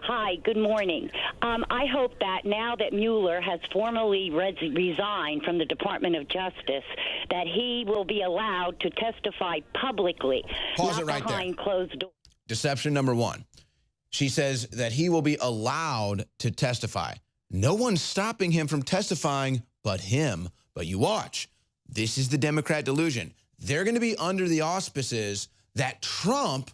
Hi, good morning. I hope that now that Mueller has formally resigned from the Department of Justice, that he will be allowed to testify publicly, Pause not it right behind there. closed doors. Deception number one. She says that he will be allowed to testify. No one's stopping him from testifying but him. But you watch. This is the Democrat delusion. They're going to be under the auspices that Trump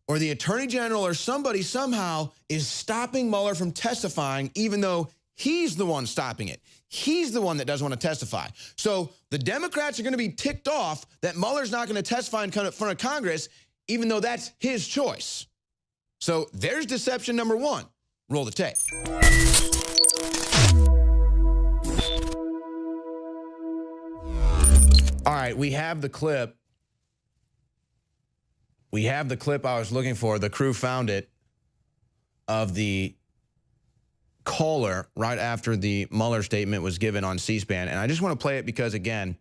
or the Attorney General or somebody somehow is stopping Mueller from testifying, even though he's the one stopping it. He's the one that doesn't want to testify. So the Democrats are going to be ticked off that Mueller's not going to testify in front of Congress, even though that's his choice. So there's deception number one. Roll the tape. All right, we have the clip. We have the clip I was looking for. The crew found it of the caller right after the Mueller statement was given on C-SPAN. And I just want to play it because, again,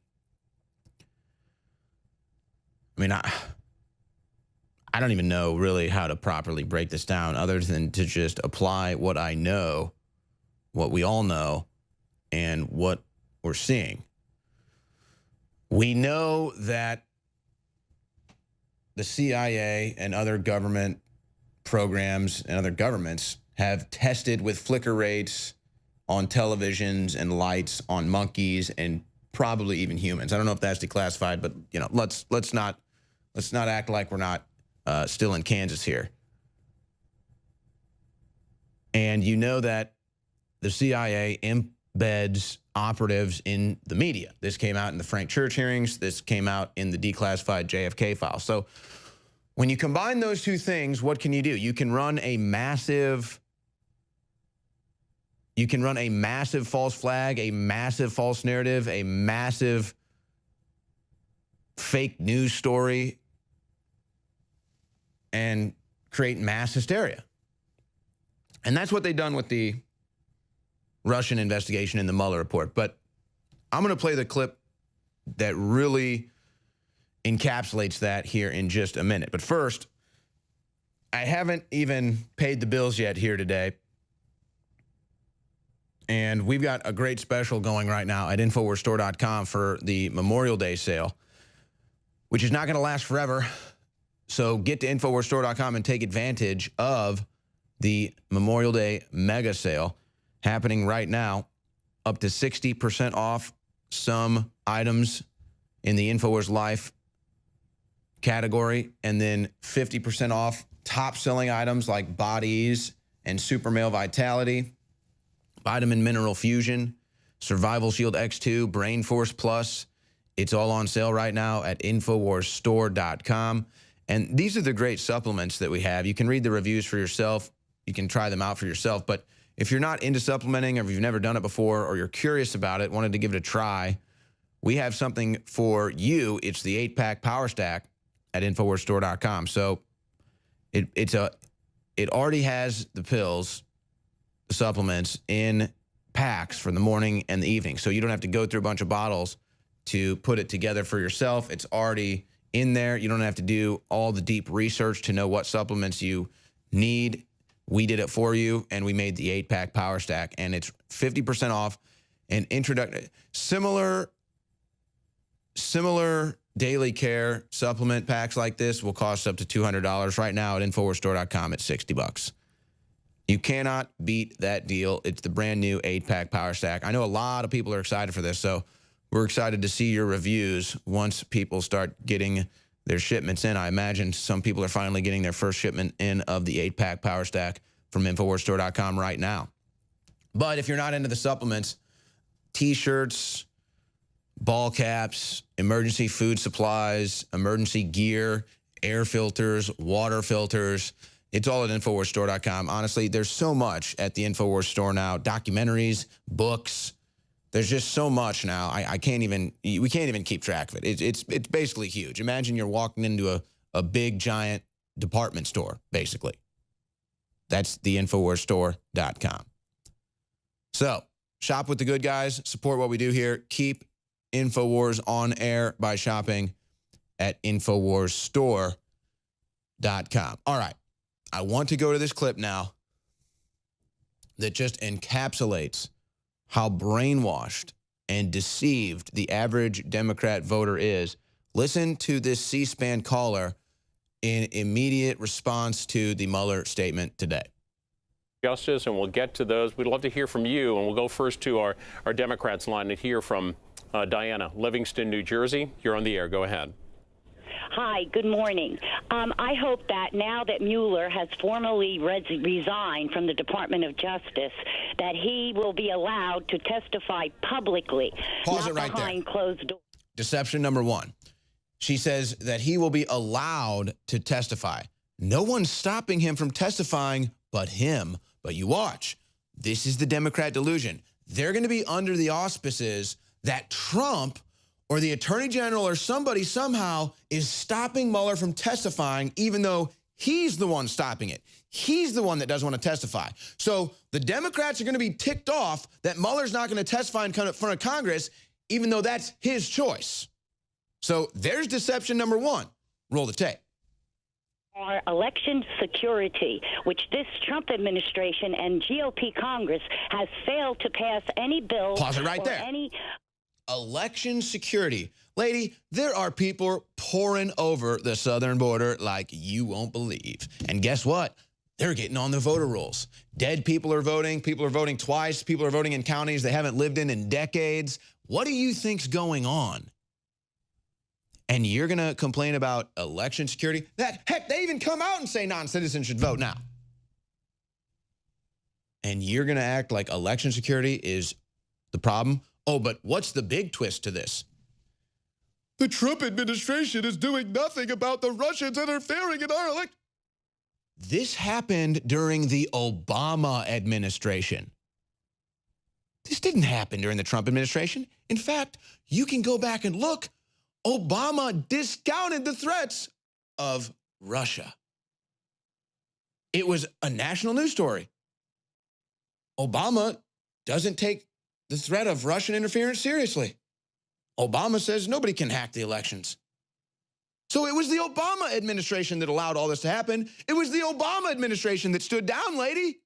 I mean, I don't even know really how to properly break this down other than to just apply what I know, what we all know, and what we're seeing. We know that the CIA and other government programs and other governments have tested with flicker rates on televisions and lights on monkeys and probably even humans. I don't know if that's declassified, but you know, let's not act like we're not still in Kansas here. And you know that the CIA embeds operatives in the media. This came out in the Frank Church hearings. This came out in the declassified JFK files. So when you combine those two things, what can you do? You can run a massive false flag, a massive false narrative, a massive fake news story, and create mass hysteria. And that's what they've done with the Russian investigation in the Mueller report. But I'm going to play the clip that really encapsulates that here in just a minute. But first, I haven't even paid the bills yet here today. And we've got a great special going right now at InfoWarsStore.com for the Memorial Day sale, which is not going to last forever. So get to InfoWarsStore.com and take advantage of the Memorial Day mega sale happening right now, up to 60% off some items in the InfoWars Life category, and then 50% off top-selling items like Bodies and Super Male Vitality, Vitamin Mineral Fusion, Survival Shield X2, Brain Force Plus. It's all on sale right now at InfoWarsStore.com. And these are the great supplements that we have. You can read the reviews for yourself. You can try them out for yourself. But if you're not into supplementing, or if you've never done it before, or you're curious about it, wanted to give it a try, we have something for you. It's the 8-pack Power Stack at InfoWarsStore.com. So it already has the pills, the supplements in packs for the morning and the evening. So you don't have to go through a bunch of bottles to put it together for yourself. It's already in there. You don't have to do all the deep research to know what supplements you need. We did it for you, and we made the 8-pack Power Stack, and it's 50% off. And similar daily care supplement packs like this will cost up to $200 right now at InfoWarsStore.com at $60. You cannot beat that deal. It's the brand new 8-pack Power Stack. I know a lot of people are excited for this, so we're excited to see your reviews once people start getting their shipments in. I imagine some people are finally getting their first shipment in of the 8-pack Power Stack from InfoWarsStore.com right now. But if you're not into the supplements, T-shirts, ball caps, emergency food supplies, emergency gear, air filters, water filters, it's all at InfoWarsStore.com. Honestly, there's so much at the InfoWars store now. Documentaries, books. There's just so much now. We can't even keep track of it. It's basically huge. Imagine you're walking into a big, giant department store, basically. That's the InfoWarsStore.com. So shop with the good guys. Support what we do here. Keep InfoWars on air by shopping at InfoWarsStore.com. All right. I want to go to this clip now that just encapsulates how brainwashed and deceived the average Democrat voter is. Listen to this C-SPAN caller in immediate response to the Mueller statement today. Justice, and we'll get to those. We'd love to hear from you, and we'll go first to our Democrats line to hear from Diana, Livingston, New Jersey. You're on the air. Go ahead. Hi, good morning. I hope that now that Mueller has formally resigned from the Department of Justice, that he will be allowed to testify publicly, Pause not it right behind there. closed doors. Deception number one. She says that he will be allowed to testify. No one's stopping him from testifying but him. But you watch. This is the Democrat delusion. They're going to be under the auspices that Trump or the Attorney General or somebody somehow is stopping Mueller from testifying, even though he's the one stopping it. He's the one that doesn't want to testify. So the Democrats are going to be ticked off that Mueller's not going to testify in front of Congress, even though that's his choice. So there's deception number one. Roll the tape. Our election security, which this Trump administration and GOP Congress has failed to pass any bill. Pause it right there. Election security. Lady, there are people pouring over the southern border like you won't believe. And guess what? They're getting on the voter rolls. Dead people are voting twice, people are voting in counties they haven't lived in decades. What do you think's going on? And you're going to complain about election security? Heck, they even come out and say non-citizens should vote now. And you're going to act like election security is the problem? Oh, but what's the big twist to this? The Trump administration is doing nothing about the Russians interfering in our election. This happened during the Obama administration. This didn't happen during the Trump administration. In fact, you can go back and look. Obama discounted the threats of Russia. It was a national news story. Obama doesn't take the threat of Russian interference seriously. Obama says nobody can hack the elections. So it was the Obama administration that allowed all this to happen. It was the Obama administration that stood down, lady.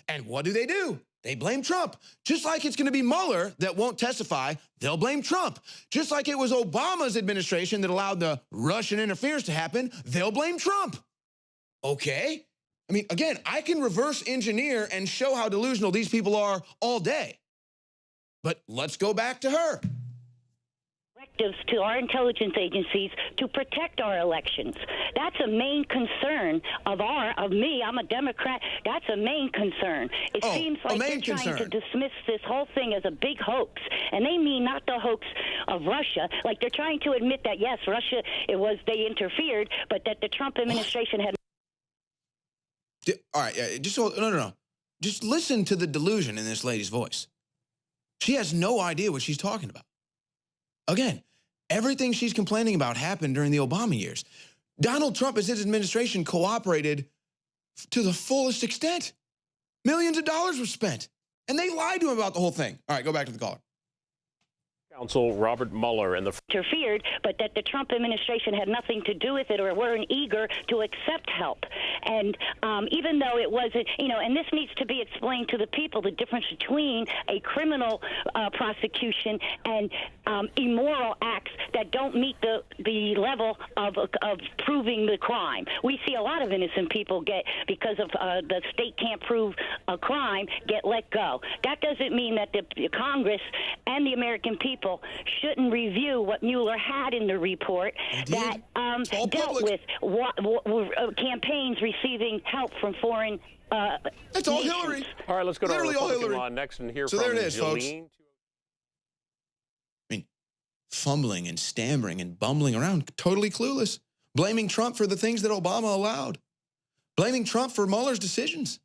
And what do? They blame Trump. Just like it's going to be Mueller that won't testify, they'll blame Trump. Just like it was Obama's administration that allowed the Russian interference to happen, they'll blame Trump. Okay? I mean, again, I can reverse engineer and show how delusional these people are all day. But let's go back to her. Directives to our intelligence agencies to protect our elections. That's a main concern of me. I'm a Democrat. That's a main concern. It seems like they're trying to dismiss this whole thing as a big hoax. And they mean not the hoax of Russia. Like they're trying to admit that, yes, Russia, they interfered, but that the Trump administration had. All right, no. Just listen to the delusion in this lady's voice. She has no idea what she's talking about. Again, everything she's complaining about happened during the Obama years. Donald Trump and his administration cooperated to the fullest extent. Millions of dollars were spent. And they lied to him about the whole thing. All right, go back to the caller. Counsel Robert Mueller and the interfered, but that the Trump administration had nothing to do with it or weren't eager to accept help. And even though it wasn't, and this needs to be explained to the people, the difference between a criminal prosecution and immoral acts that don't meet the level of proving the crime. We see a lot of innocent people because of the state can't prove a crime, get let go. That doesn't mean that the Congress and the American people shouldn't review what Mueller had in the report that dealt with campaigns receiving help from foreign It's all Hillary. All right, let's go to Literally our Republican line next and hear from there it is, folks. Jolene. I mean, fumbling and stammering and bumbling around, totally clueless. Blaming Trump for the things that Obama allowed. Blaming Trump for Mueller's decisions.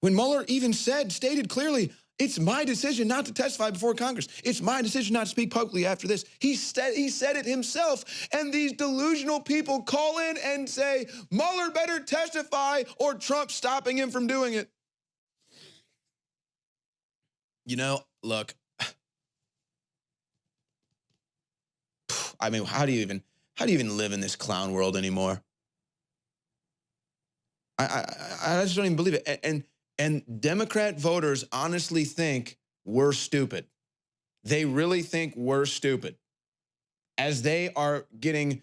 When Mueller even stated clearly, it's my decision not to testify before Congress. It's my decision not to speak publicly after this. He said it himself. And these delusional people call in and say, Mueller better testify or Trump's stopping him from doing it. Look, I mean, how do you even live in this clown world anymore? I just don't even believe it. And And Democrat voters honestly think we're stupid. They really think we're stupid as they are getting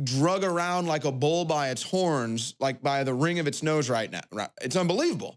drug around like a bull by its horns, like by the ring of its nose right now. It's unbelievable.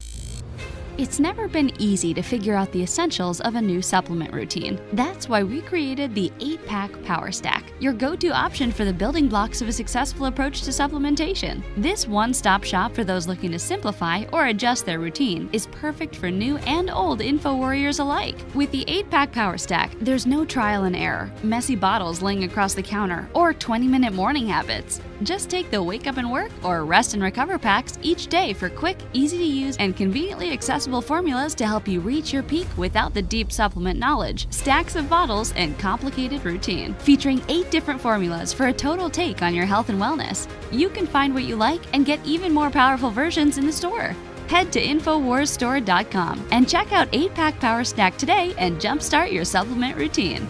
It's never been easy to figure out the essentials of a new supplement routine. That's why we created the 8-Pack Power Stack, your go-to option for the building blocks of a successful approach to supplementation. This one-stop shop for those looking to simplify or adjust their routine is perfect for new and old info warriors alike. With the 8-Pack Power Stack, there's no trial and error, messy bottles laying across the counter, or 20-minute morning habits. Just take the Wake Up and Work or Rest and Recover packs each day for quick, easy-to-use, and conveniently accessible formulas to help you reach your peak without the deep supplement knowledge, stacks of bottles, and complicated routine. Featuring 8 different formulas for a total take on your health and wellness. You can find what you like and get even more powerful versions in the store. Head to InfoWarsStore.com and check out 8-Pack Power Stack today and jumpstart your supplement routine.